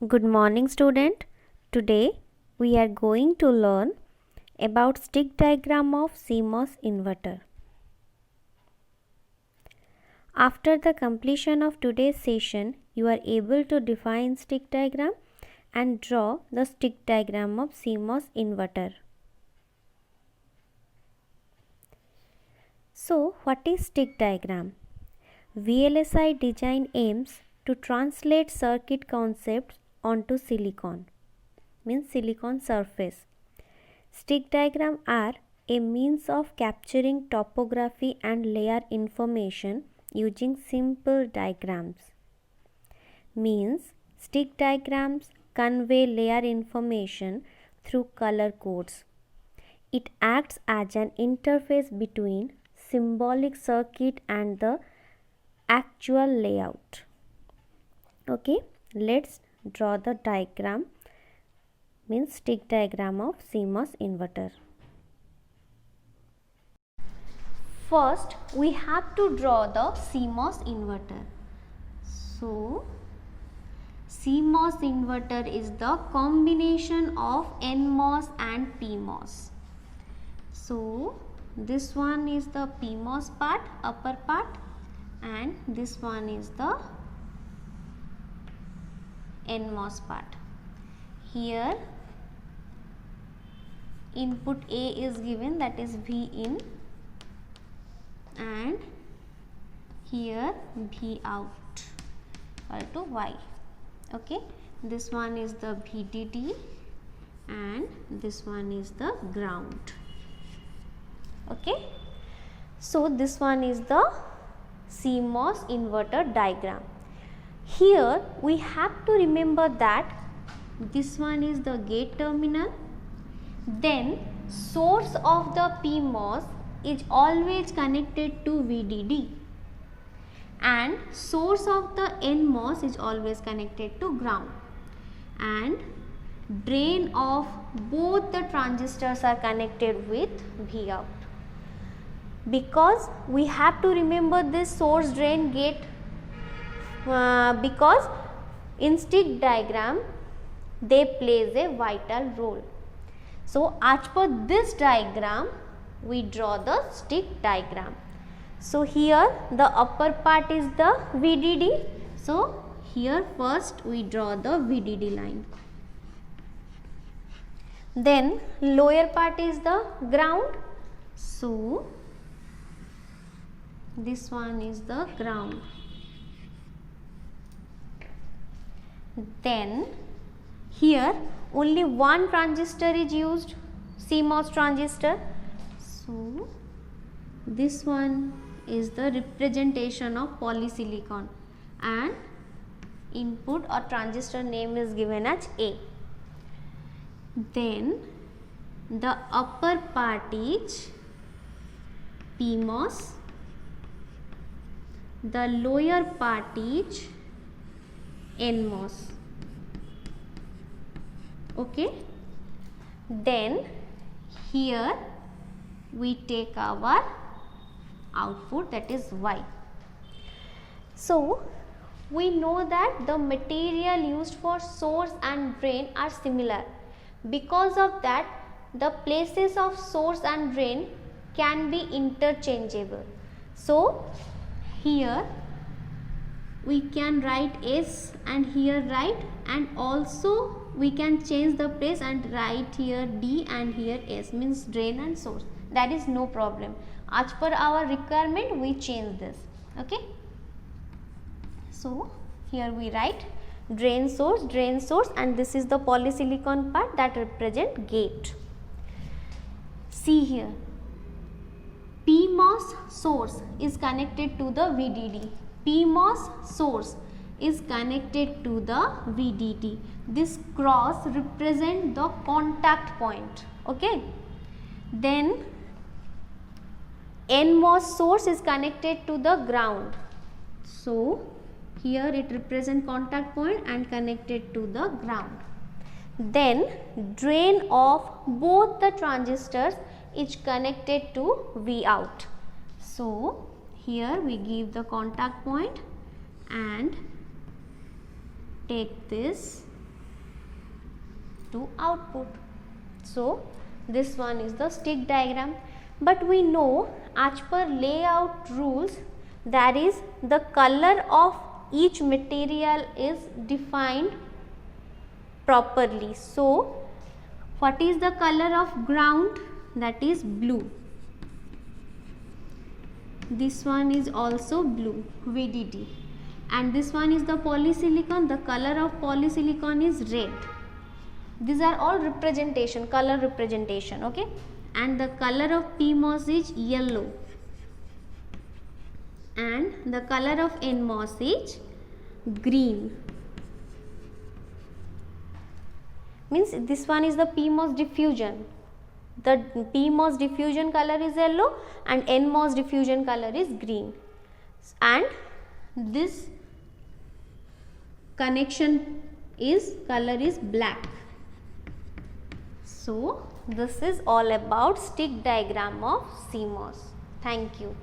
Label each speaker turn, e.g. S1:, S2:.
S1: Good morning, student. Today we are going to learn about stick diagram of CMOS inverter. After the completion of today's session, you are able to define stick diagram and draw the stick diagram of CMOS inverter. So, what is stick diagram? VLSI design aims to translate circuit concepts onto silicon, means silicon surface. Stick diagram are a means of capturing topography and layer information using simple diagrams. Means stick diagrams convey layer information through color codes. It acts as an interface between symbolic circuit and the actual layout. Okay, let's draw the diagram, means stick diagram of CMOS inverter. First, we have to draw the CMOS inverter. So, CMOS inverter is the combination of NMOS and PMOS. So, this one is the PMOS part, upper part, and this one is the NMOS part. Here input A is given, that is V in, and here V out equal to Y. Okay, this one is the VDD and this one is the ground. Okay, so this one is the CMOS inverter diagram. Here we have to remember that this one is the gate terminal, then source of the PMOS is always connected to VDD and source of the NMOS is always connected to ground, and drain of both the transistors are connected with V out. Because we have to remember this source, drain, gate, because in stick diagram they plays a vital role. So, as per this diagram we draw the stick diagram. So, here the upper part is the VDD. So, here first we draw the VDD line. Then lower part is the ground. So, this one is the ground. Then here only one transistor is used, CMOS transistor. So, this one is the representation of polysilicon and input or transistor name is given as A. Then the upper part is PMOS, the lower part is NMOS. Okay, then here we take our output, that is Y. So, we know that the material used for source and drain are similar. Because of that, the places of source and drain can be interchangeable. So, here we can write S and here write, and also we can change the place and write here D and here S, means drain and source. That is no problem. As per our requirement we change this. Okay. So, here we write drain source, and this is the polysilicon part that represent gate. See here, PMOS source is connected to the VDD. PMOS source is connected to the VDD. This cross represent the contact point. Okay. Then NMOS source is connected to the ground. So, here it represent contact point and connected to the ground. Then drain of both the transistors is connected to V out. So, here we give the contact point and take this to output. So this one is the stick diagram. But we know as per layout rules, that is the color of each material is defined properly. So what is the color of ground? That is blue. This one is also blue, VDD, and this one is the polysilicon. The color of polysilicon is red. These are all representation, color representation, okay. And the color of PMOS is yellow, and the color of NMOS is green. Means this one is the PMOS diffusion. The PMOS diffusion color is yellow and NMOS diffusion color is green, and this connection is color is black. So this is all about stick diagram of CMOS. Thank you.